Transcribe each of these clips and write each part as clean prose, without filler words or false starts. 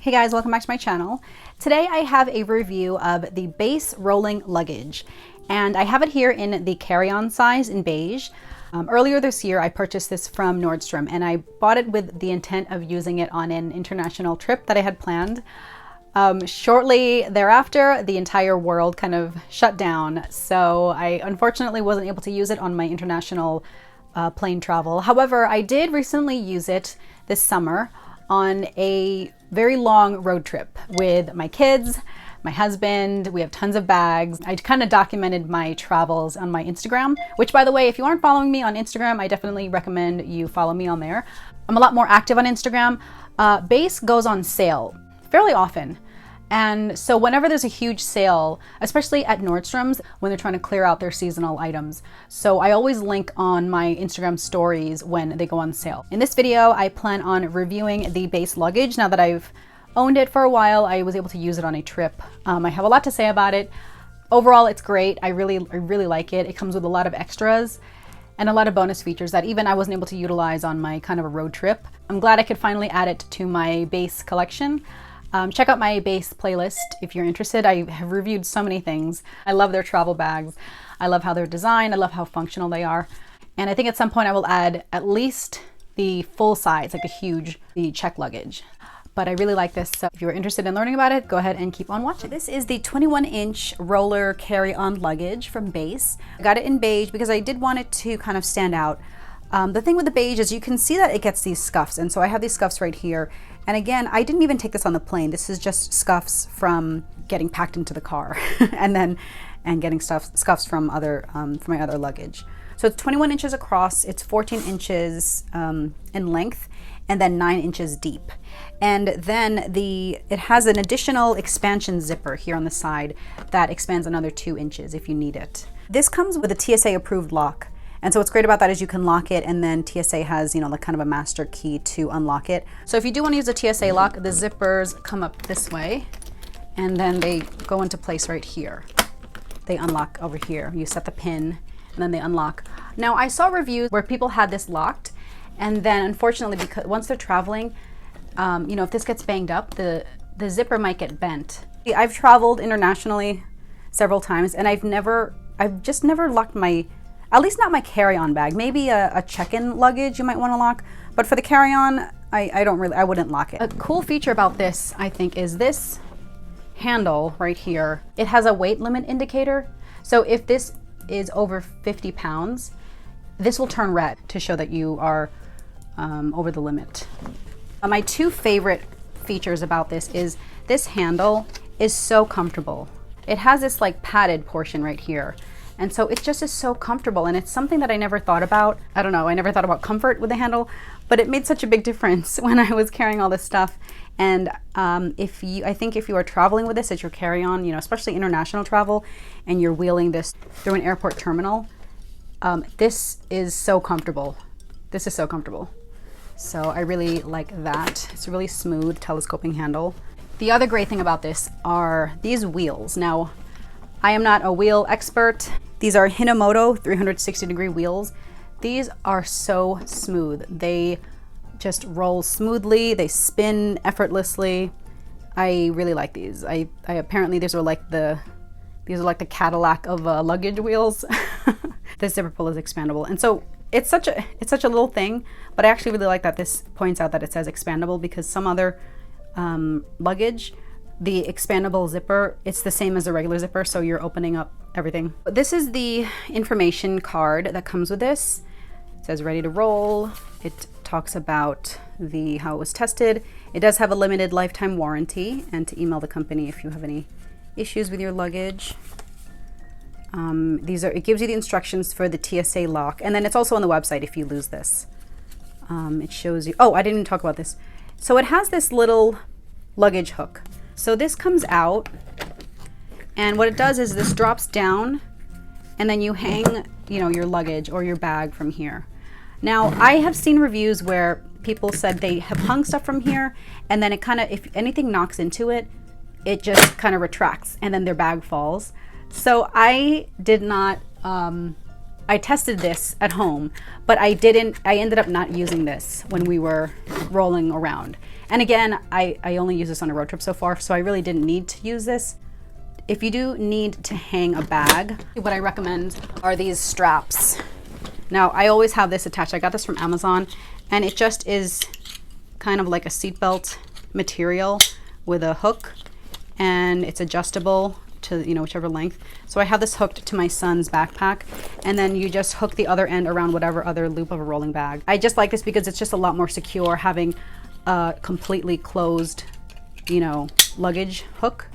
Hey guys, welcome back to my channel. Today I have a review of the Béis rolling luggage, and I have it here in the carry-on size in beige. Earlier this year I purchased this from Nordstrom, and I bought it with the intent of using it on an international trip that I had planned. Shortly thereafter, the entire world kind of shut down, so I unfortunately wasn't able to use it on my international plane travel. However, I did recently use it this summer on a very long road trip with my kids, my husband. We have tons of bags. I kind of documented my travels on my Instagram, which, by the way, if you aren't following me on Instagram, I definitely recommend you follow me on there. I'm a lot more active on Instagram. Béis goes on sale fairly often. And so whenever there's a huge sale, especially at Nordstrom's when they're trying to clear out their seasonal items. So I always link on my Instagram stories when they go on sale. In this video, I plan on reviewing the Béis luggage. Now that I've owned it for a while, I was able to use it on a trip. I have a lot to say about it. Overall, it's great. I really like it. It comes with a lot of extras and a lot of bonus features that even I wasn't able to utilize on my kind of a road trip. I'm glad I could finally add it to my Béis collection. Check out my Béis playlist if you're interested. I have reviewed so many things. I love their travel bags. I love how they're designed. I love how functional they are. And I think at some point I will add at least the full size, like the check luggage. But I really like this. So if you're interested in learning about it, go ahead and keep on watching. This is the 21-inch roller carry-on luggage from Béis. I got it in beige because I did want it to kind of stand out. The thing with the beige is you can see that it gets these scuffs. And so I have these scuffs right here. And again, I didn't even take this on the plane. This is just scuffs from getting packed into the car and getting scuffs from my other luggage. So it's 21 inches across, it's 14 inches in length, and then 9 inches deep. And then it has an additional expansion zipper here on the side that expands another 2 inches if you need it. This comes with a TSA approved lock. And so what's great about that is you can lock it, and then TSA has, like kind of a master key to unlock it. So if you do want to use a TSA lock, the zippers come up this way, and then they go into place right here. They unlock over here. You set the pin, and then they unlock. Now, I saw reviews where people had this locked, and then unfortunately, because once they're traveling, if this gets banged up, the zipper might get bent. I've traveled internationally several times, and I've just never locked at least not my carry-on bag. Maybe a check-in luggage you might want to lock, but for the carry-on, I wouldn't lock it. A cool feature about this, I think, is this handle right here. It has a weight limit indicator. So if this is over 50 pounds, this will turn red to show that you are over the limit. My two favorite features about this is this handle is so comfortable. It has this like padded portion right here. And so it just is so comfortable, and it's something that I never thought about. I don't know, I never thought about comfort with the handle, but it made such a big difference when I was carrying all this stuff. And I think if you are traveling with this as your carry-on, especially international travel, and you're wheeling this through an airport terminal, this is so comfortable. This is so comfortable. So I really like that. It's a really smooth telescoping handle. The other great thing about this are these wheels. Now, I am not a wheel expert. These are Hinomoto 360-degree wheels. These are so smooth. They just roll smoothly. They spin effortlessly. I really like these. I apparently these are like the Cadillac of luggage wheels. This zipper pull is expandable, and so it's such a little thing. But I actually really like that this points out that it says expandable, because some other luggage, the expandable zipper, it's the same as a regular zipper, so you're opening up everything. This is the information card that comes with this. It says ready to roll. It talks about how it was tested. It does have a limited lifetime warranty, and to email the company if you have any issues with your luggage. It gives you the instructions for the TSA lock, and then it's also on the website if you lose this. It shows you, I didn't even talk about this. So it has this little luggage hook. So this comes out, and what it does is this drops down, and then you hang, your luggage or your bag from here. Now, I have seen reviews where people said they have hung stuff from here, and then it kind of, if anything knocks into it, it just kind of retracts, and then their bag falls. So I did not, I tested this at home, but I ended up not using this when we were rolling around. And again, I only use this on a road trip so far, so I really didn't need to use this. If you do need to hang a bag, what I recommend are these straps. Now, I always have this attached. I got this from Amazon, and it just is kind of like a seatbelt material with a hook, and it's adjustable to, you know, whichever length. So I have this hooked to my son's backpack, and then you just hook the other end around whatever other loop of a rolling bag. I just like this because it's just a lot more secure having a completely closed, you know, luggage hook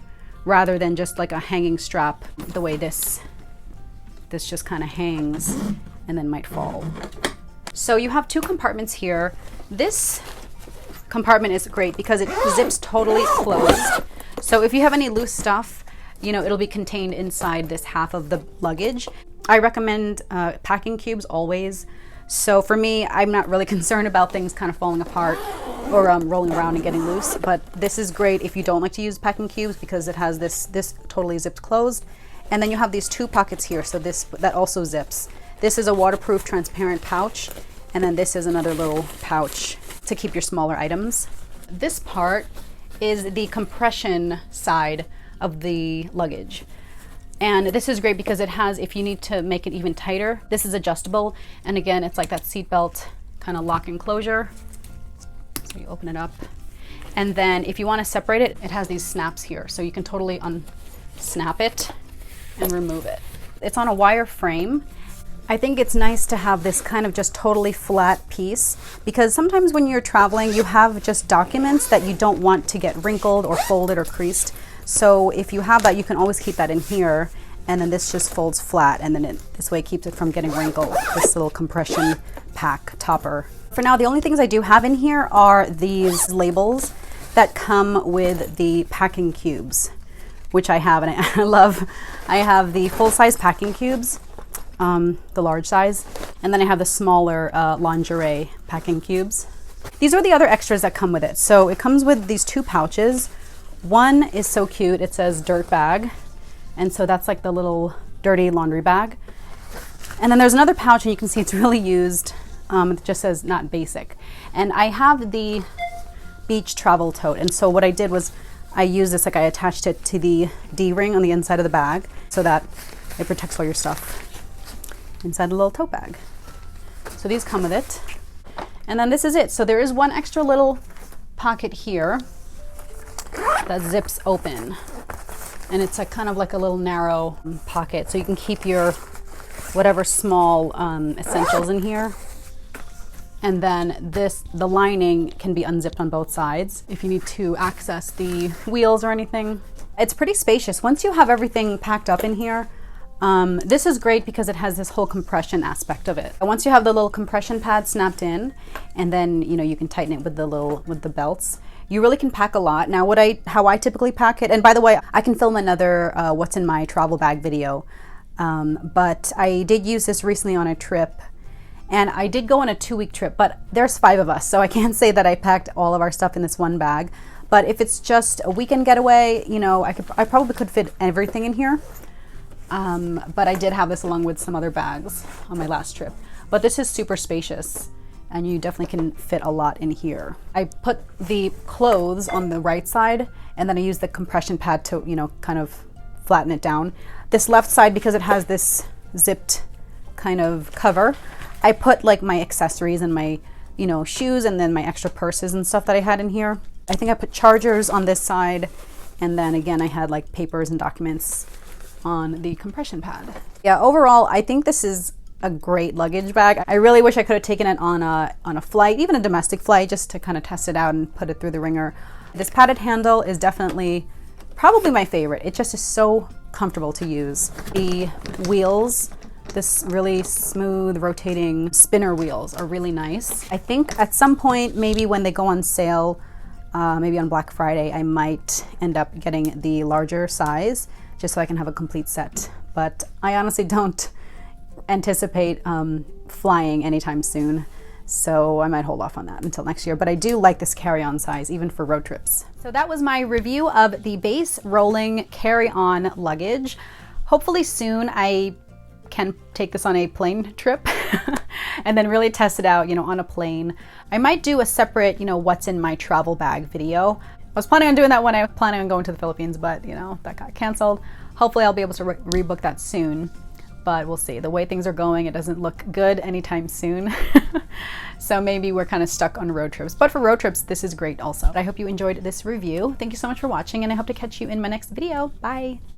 rather than just like a hanging strap the way this just kind of hangs and then might fall. So you have two compartments here. This compartment is great because it zips totally closed. So if you have any loose stuff, you know, it'll be contained inside this half of the luggage. I recommend packing cubes always. So for me, I'm not really concerned about things kind of falling apart or rolling around and getting loose, but this is great if you don't like to use packing cubes because it has this totally zipped closed. And then you have these two pockets here, so that also zips. This is a waterproof transparent pouch, and then this is another little pouch to keep your smaller items. This part is the compression side of the luggage. And this is great because it has, if you need to make it even tighter, this is adjustable. And again, it's like that seatbelt kind of lock and closure. So you open it up. And then if you want to separate it, it has these snaps here. So you can totally unsnap it and remove it. It's on a wire frame. I think it's nice to have this kind of just totally flat piece because sometimes when you're traveling, you have just documents that you don't want to get wrinkled or folded or creased. So if you have that, you can always keep that in here, and then this just folds flat, and then this way it keeps it from getting wrinkled, this little compression pack topper. For now, the only things I do have in here are these labels that come with the packing cubes, which I have, and I love. I have the full-size packing cubes, the large size, and then I have the smaller lingerie packing cubes. These are the other extras that come with it. So it comes with these two pouches. One is so cute, it says dirt bag, and so that's like the little dirty laundry bag. And then there's another pouch, and you can see it's really used. It just says not basic. And I have the beach travel tote, and so what I did was I used this, like I attached it to the D-ring on the inside of the bag so that it protects all your stuff inside a little tote bag. So these come with it. And then this is it. So there is one extra little pocket here that zips open, and it's a kind of like a little narrow pocket, so you can keep your whatever small essentials in here. And then the lining can be unzipped on both sides if you need to access the wheels or anything. It's pretty spacious. Once you have everything packed up in here, this is great because it has this whole compression aspect of it. Once you have the little compression pad snapped in, and then you know you can tighten it with the belts, you really can pack a lot. Now how I typically pack it, and by the way, I can film another what's in my travel bag video, but I did use this recently on a trip, and I did go on a 2-week trip, but there's 5 of us, so I can't say that I packed all of our stuff in this one bag. But if it's just a weekend getaway, you know, I probably could fit everything in here. But I did have this along with some other bags on my last trip. But this is super spacious, and you definitely can fit a lot in here. I put the clothes on the right side, and then I use the compression pad to, you know, kind of flatten it down. This left side, because it has this zipped kind of cover, I put like my accessories and my, you know, shoes, and then my extra purses and stuff that I had in here. I think I put chargers on this side, and then again I had like papers and documents on the compression pad. Yeah, overall I think this is a great luggage bag. I really wish I could have taken it on a flight, even a domestic flight, just to kind of test it out and put it through the ringer. This padded handle is definitely probably my favorite. It just is so comfortable to use. The wheels, this really smooth rotating spinner wheels, are really nice. I think at some point, maybe when they go on sale, maybe on Black Friday, I might end up getting the larger size just so I can have a complete set. But I honestly don't anticipate flying anytime soon, so I might hold off on that until next year. But I do like this carry-on size, even for road trips. So that was my review of the Béis rolling carry-on luggage. Hopefully soon I can take this on a plane trip. and then really test it out, on a plane. I might do a separate, what's in my travel bag video. I was planning on doing that when I was planning on going to the Philippines, but that got canceled. Hopefully I'll be able to rebook that soon, but we'll see. The way things are going, it doesn't look good anytime soon. So maybe we're kind of stuck on road trips, but for road trips, this is great also. I hope you enjoyed this review. Thank you so much for watching, and I hope to catch you in my next video. Bye.